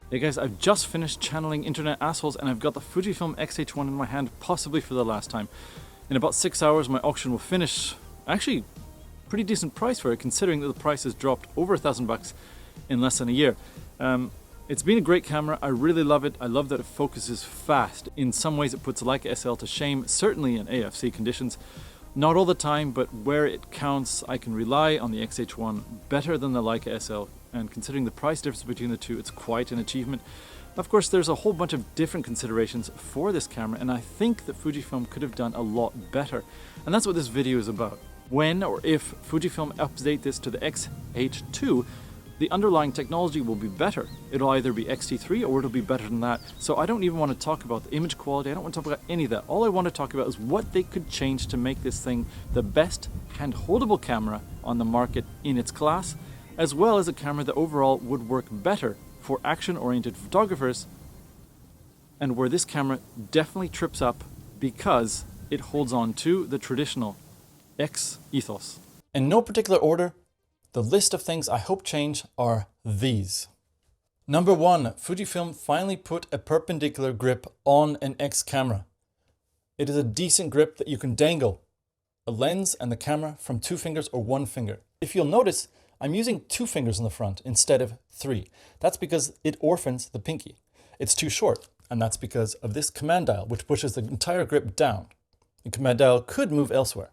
Hey guys, I've just finished channeling internet assholes and I've got the Fujifilm X-H1 in my hand, possibly for the last time. In about 6 hours my auction will finish. Actually, pretty decent price for it considering that the price has dropped over $1,000 in less than a year. It's been a great camera, I really love it. I love that it focuses fast. In some ways it puts Leica SL to shame, certainly in AFC conditions. Not all the time, but where it counts, I can rely on the X-H1 better than the Leica SL, and considering the price difference between the two, it's quite an achievement. Of course, there's a whole bunch of different considerations for this camera, and I think that Fujifilm could have done a lot better. And that's what this video is about. When or if Fujifilm update this to the X-H2, the underlying technology will be better. It'll either be X-T3 or it'll be better than that. So I don't even want to talk about the image quality, I don't want to talk about any of that. All I want to talk about is what they could change to make this thing the best hand-holdable camera on the market in its class, as well as a camera that overall would work better for action-oriented photographers, and where this camera definitely trips up because it holds on to the traditional X ethos. In no particular order, the list of things I hope change are these. Number 1, Fujifilm finally put a perpendicular grip on an X camera. It is a decent grip that you can dangle a lens and the camera from 2 fingers or 1 finger. If you'll notice, I'm using 2 fingers on the front instead of 3. That's because it orphans the pinky. It's too short, and that's because of this command dial, which pushes the entire grip down. The command dial could move elsewhere.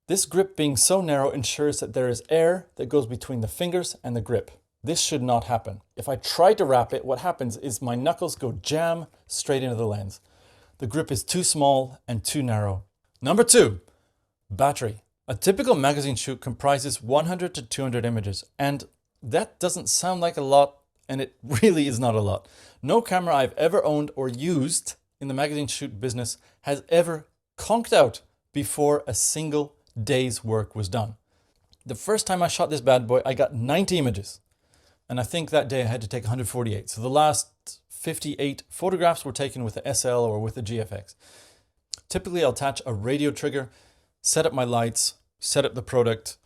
This grip being so narrow ensures that there is air that goes between the fingers and the grip. This should not happen. If I try to wrap it, what happens is my knuckles go jam straight into the lens. The grip is too small and too narrow. Number 2, battery. A typical magazine shoot comprises 100 to 200 images, and that doesn't sound like a lot, and it really is not a lot. No camera I've ever owned or used in the magazine shoot business has ever conked out before a single day's work was done. The first time I shot this bad boy, I got 90 images, and I think that day I had to take 148. So the last 58 photographs were taken with the SL or with the GFX. Typically I'll attach a radio trigger, set up my lights, set up the product,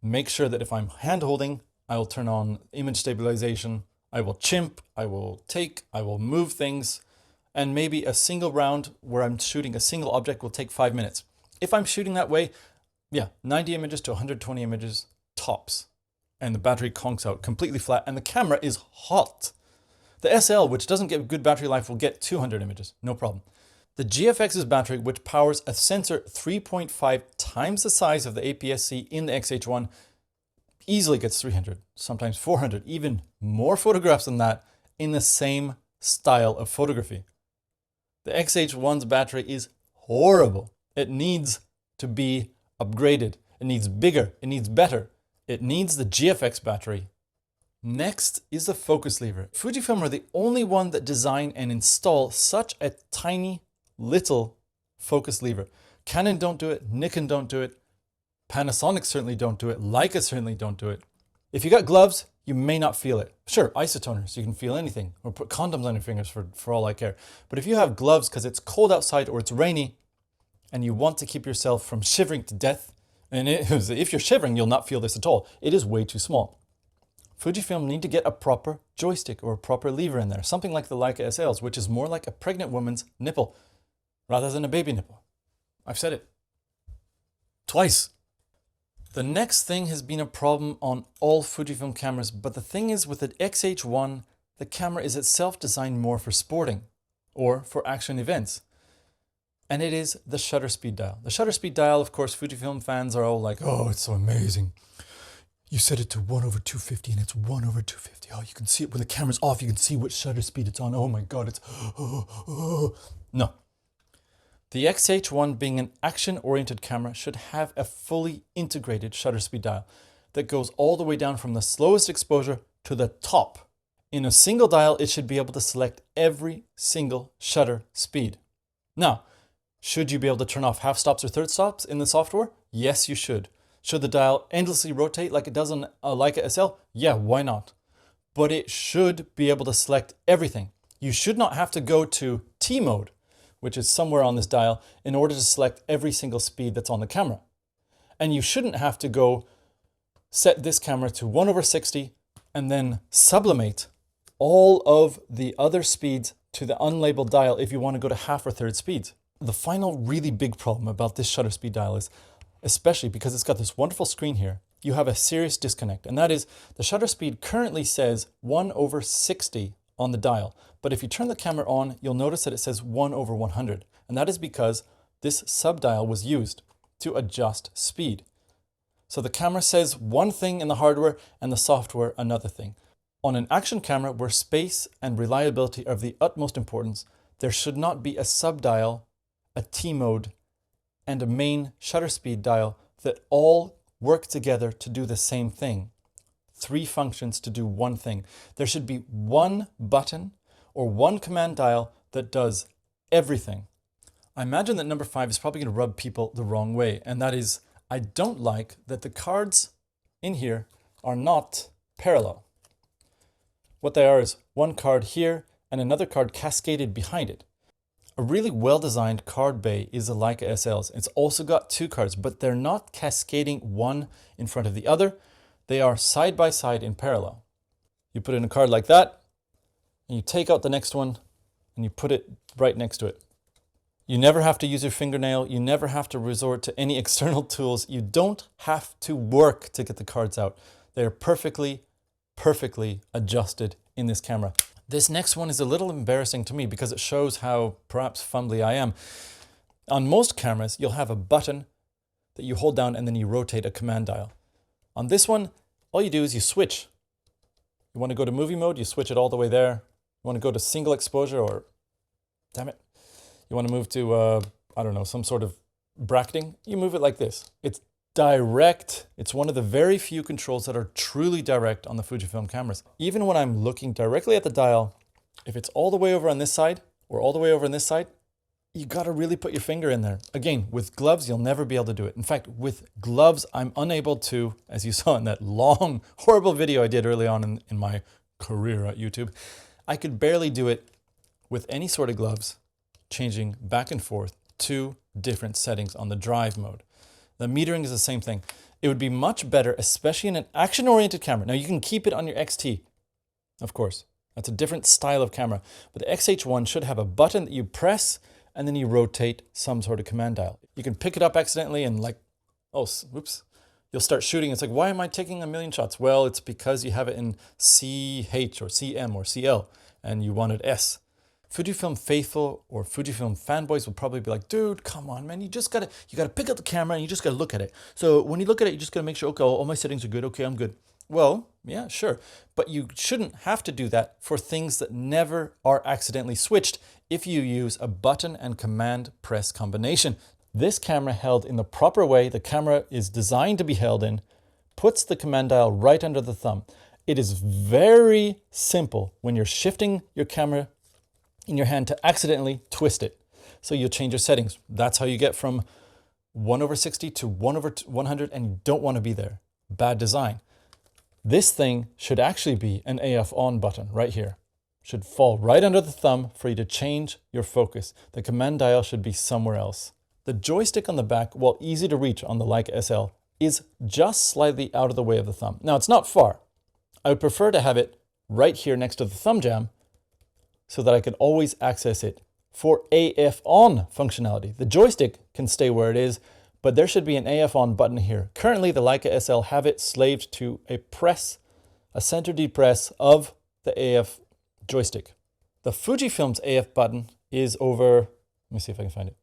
make sure that if I'm hand holding, I will turn on image stabilization, I will chimp, I will take, I will move things, and maybe a single round where I'm shooting a single object will take 5 minutes. If I'm shooting that way, 90 images to 120 images tops, and the battery conks out completely flat, and the camera is hot. The SL, which doesn't get good battery life, will get 200 images, no problem. The GFX's battery, which powers a sensor 3.5 times the size of the APS-C in the X-H1, easily gets 300, sometimes 400, even more photographs than that in the same style of photography. The X-H1's battery is horrible. It needs to be upgraded. It needs bigger. It needs better. It needs the GFX battery. Next is the focus lever. Fujifilm are the only one that design and install such a tiny little focus lever. Canon don't do it. Nikon don't do it. Panasonic certainly don't do it. Leica certainly don't do it. If you got gloves, you may not feel it. Sure, isotoners, you can feel anything. Or put condoms on your fingers for all I care. But if you have gloves because it's cold outside or it's rainy, and you want to keep yourself from shivering to death, and if you're shivering, you'll not feel this at all. It is way too small. Fujifilm need to get a proper joystick or a proper lever in there, something like the Leica SLs, which is more like a pregnant woman's nipple rather than a baby nipple. I've said it twice. The next thing has been a problem on all Fujifilm cameras, but the thing is with the X-H1, the camera is itself designed more for sporting or for action events. And it is the shutter speed dial. The shutter speed dial, of course, Fujifilm fans are all like, oh, it's so amazing. You set it to 1/250 and it's 1/250. Oh, you can see it when the camera's off, you can see what shutter speed it's on. Oh my God, it's, No. The X-H1 being an action-oriented camera should have a fully integrated shutter speed dial that goes all the way down from the slowest exposure to the top. In a single dial, it should be able to select every single shutter speed. Now, should you be able to turn off half stops or third stops in the software? Yes, you should. Should the dial endlessly rotate like it does on a Leica SL? Yeah, why not? But it should be able to select everything. You should not have to go to T mode, which is somewhere on this dial, in order to select every single speed that's on the camera. And you shouldn't have to go set this camera to 1/60 and then sublimate all of the other speeds to the unlabeled dial if you want to go to half or third speeds. The final really big problem about this shutter speed dial is, especially because it's got this wonderful screen here, you have a serious disconnect. And that is the shutter speed currently says 1/60 on the dial. But if you turn the camera on, you'll notice that it says 1/100. And that is because this subdial was used to adjust speed. So the camera says one thing in the hardware and the software another thing. On an action camera where space and reliability are of the utmost importance, there should not be a subdial, a T mode, and a main shutter speed dial that all work together to do the same thing. 3 functions to do one thing. There should be one button or one command dial that does everything. I imagine that number 5 is probably going to rub people the wrong way, and that is, I don't like that the cards in here are not parallel. What they are is one card here and another card cascaded behind it. A really well-designed card bay is a Leica SLs. It's also got 2 cards, but they're not cascading one in front of the other. They are side by side in parallel. You put in a card like that, and you take out the next one, and you put it right next to it. You never have to use your fingernail. You never have to resort to any external tools. You don't have to work to get the cards out. They're perfectly adjusted in this camera. This next one is a little embarrassing to me because it shows how perhaps fumbly I am. On most cameras, you'll have a button that you hold down and then you rotate a command dial. On this one, all you do is you switch. You want to go to movie mode, you switch it all the way there. You want to go to single exposure or, damn it, you want to move to, I don't know, some sort of bracketing, you move it like this. It's direct. It's one of the very few controls that are truly direct on the Fujifilm cameras. Even when I'm looking directly at the dial, if it's all the way over on this side or all the way over on this side, you got to really put your finger in there. Again, with gloves, you'll never be able to do it. In fact, with gloves, I'm unable to, as you saw in that long, horrible video I did early on in my career at YouTube, I could barely do it with any sort of gloves, changing back and forth 2 different settings on the drive mode. The metering is the same thing. It would be much better, especially in an action-oriented camera. Now you can keep it on your XT, of course. That's a different style of camera. But the X-H1 should have a button that you press and then you rotate some sort of command dial. You can pick it up accidentally and like, oh, whoops, you'll start shooting. It's like, why am I taking a million shots? Well, it's because you have it in CH or CM or CL and you wanted S. Fujifilm faithful or Fujifilm fanboys will probably be like, dude, come on, man, you gotta pick up the camera and you just gotta look at it. So when you look at it, you just gotta make sure, okay, all my settings are good. Okay, I'm good. Well, yeah, sure. But you shouldn't have to do that for things that never are accidentally switched if you use a button and command press combination. This camera held in the proper way, the camera is designed to be held in, puts the command dial right under the thumb. It is very simple when you're shifting your camera in your hand to accidentally twist it. So you'll change your settings. That's how you get from 1/60 to 1/100, and you don't want to be there. Bad design. This thing should actually be an AF on button right here. Should fall right under the thumb for you to change your focus. The command dial should be somewhere else. The joystick on the back, while easy to reach on the Leica SL, is just slightly out of the way of the thumb. Now it's not far. I would prefer to have it right here next to the thumb jam so that I can always access it for AF on functionality. The joystick can stay where it is, but there should be an AF on button here. Currently, the Leica SL have it slaved to a press, a center D press of the AF joystick. The Fujifilm's AF button is over, let me see if I can find it,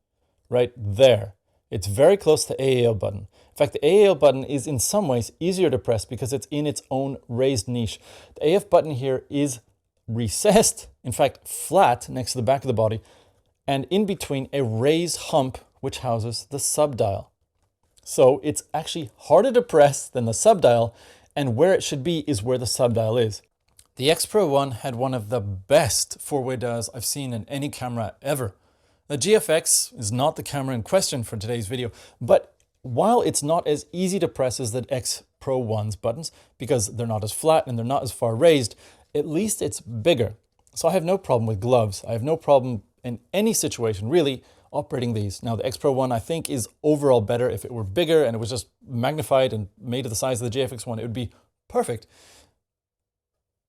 right there. It's very close to the AAL button. In fact, the AAL button is in some ways easier to press because it's in its own raised niche. The AF button here is recessed, in fact flat next to the back of the body, and in between a raised hump which houses the subdial. So it's actually harder to press than the subdial, and where it should be is where the subdial is. The X Pro 1 had one of the best 4-way dials I've seen in any camera ever. The GFX is not the camera in question for today's video, but while it's not as easy to press as the X Pro 1's buttons, because they're not as flat and they're not as far raised, at least it's bigger. So I have no problem with gloves. I have no problem in any situation really operating these. Now the X Pro 1 I think is overall better. If it were bigger and it was just magnified and made to the size of the JFX 1, it would be perfect.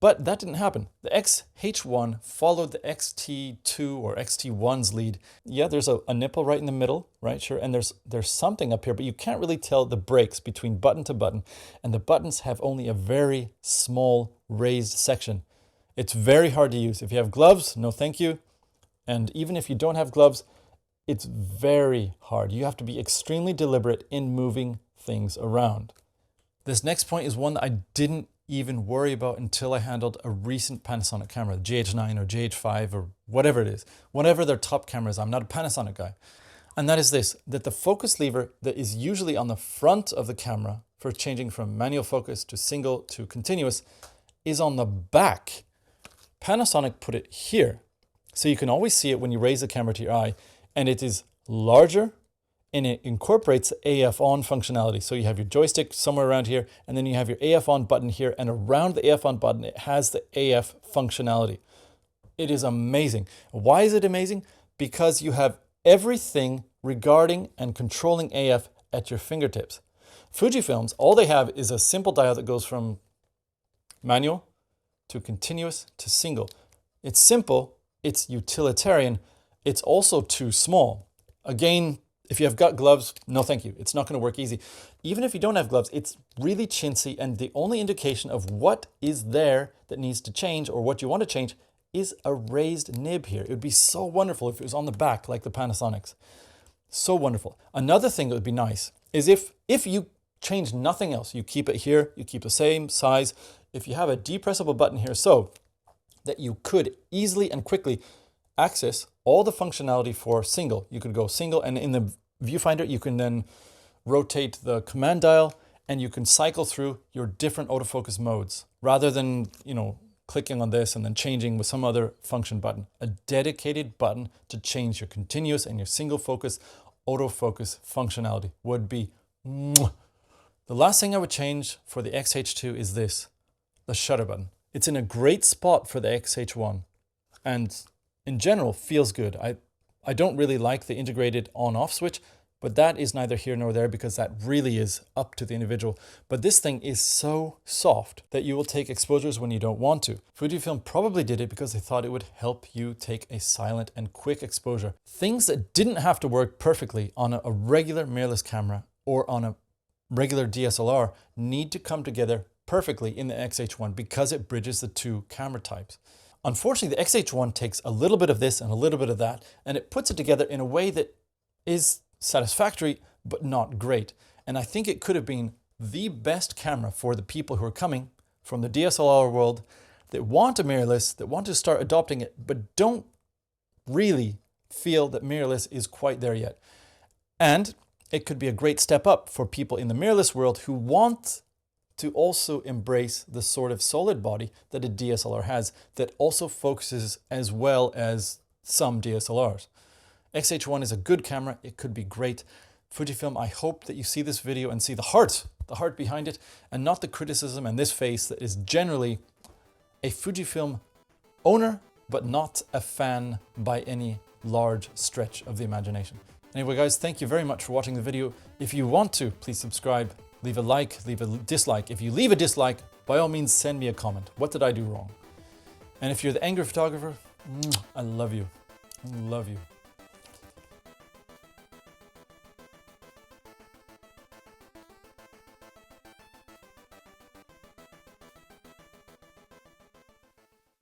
But that didn't happen. The X-H1 followed the X-T2 or X-T1's lead. Yeah, there's a nipple right in the middle, right? Sure. And there's something up here, but you can't really tell the breaks between button to button. And the buttons have only a very small raised section. It's very hard to use. If you have gloves, no thank you. And even if you don't have gloves, it's very hard. You have to be extremely deliberate in moving things around. This next point is one that I didn't even worry about until I handled a recent Panasonic camera, the JH9 or JH5 or whatever it is, whatever their top camera is. I'm not a Panasonic guy. And that is this, that the focus lever that is usually on the front of the camera for changing from manual focus to single to continuous is on the back. Panasonic put it here. So you can always see it when you raise the camera to your eye, and it is larger and it incorporates AF on functionality. So you have your joystick somewhere around here, and then you have your AF on button here, and around the AF on button, it has the AF functionality. It is amazing. Why is it amazing? Because you have everything regarding and controlling AF at your fingertips. Fujifilms, all they have is a simple dial that goes from manual to continuous to single. It's simple, it's utilitarian, it's also too small. Again, if you have got gloves, no thank you. It's not going to work easy. Even if you don't have gloves, it's really chintzy, and the only indication of what is there that needs to change or what you want to change is a raised nib here. It would be so wonderful if it was on the back like the Panasonics. So wonderful. Another thing that would be nice is if you change nothing else, you keep it here, you keep the same size, if you have a depressible button here so that you could easily and quickly access all the functionality for single. You could go single, and in the viewfinder, you can then rotate the command dial and you can cycle through your different autofocus modes rather than, clicking on this and then changing with some other function button. A dedicated button to change your continuous and your single focus autofocus functionality would be mwah. The last thing I would change for the X-H2 is this, the shutter button. It's in a great spot for the X-H1 and in general feels good. I don't really like the integrated on-off switch, but that is neither here nor there because that really is up to the individual. But this thing is so soft that you will take exposures when you don't want to. Fujifilm probably did it because they thought it would help you take a silent and quick exposure. Things that didn't have to work perfectly on a regular mirrorless camera or on a regular DSLR need to come together perfectly in the X-H1 because it bridges the two camera types. Unfortunately, the X-H1 takes a little bit of this and a little bit of that, and it puts it together in a way that is satisfactory, but not great. And I think it could have been the best camera for the people who are coming from the DSLR world that want a mirrorless, that want to start adopting it, but don't really feel that mirrorless is quite there yet. And it could be a great step up for people in the mirrorless world who want to also embrace the sort of solid body that a DSLR has that also focuses as well as some DSLRs. X-H1 is a good camera. It could be great. Fujifilm, I hope that you see this video and see the heart behind it, and not the criticism and this face that is generally a Fujifilm owner, but not a fan by any large stretch of the imagination. Anyway, guys, thank you very much for watching the video. If you want to, please subscribe, leave a like, leave a dislike. If you leave a dislike, by all means, send me a comment. What did I do wrong? And if you're the angry photographer, I love you. I love you.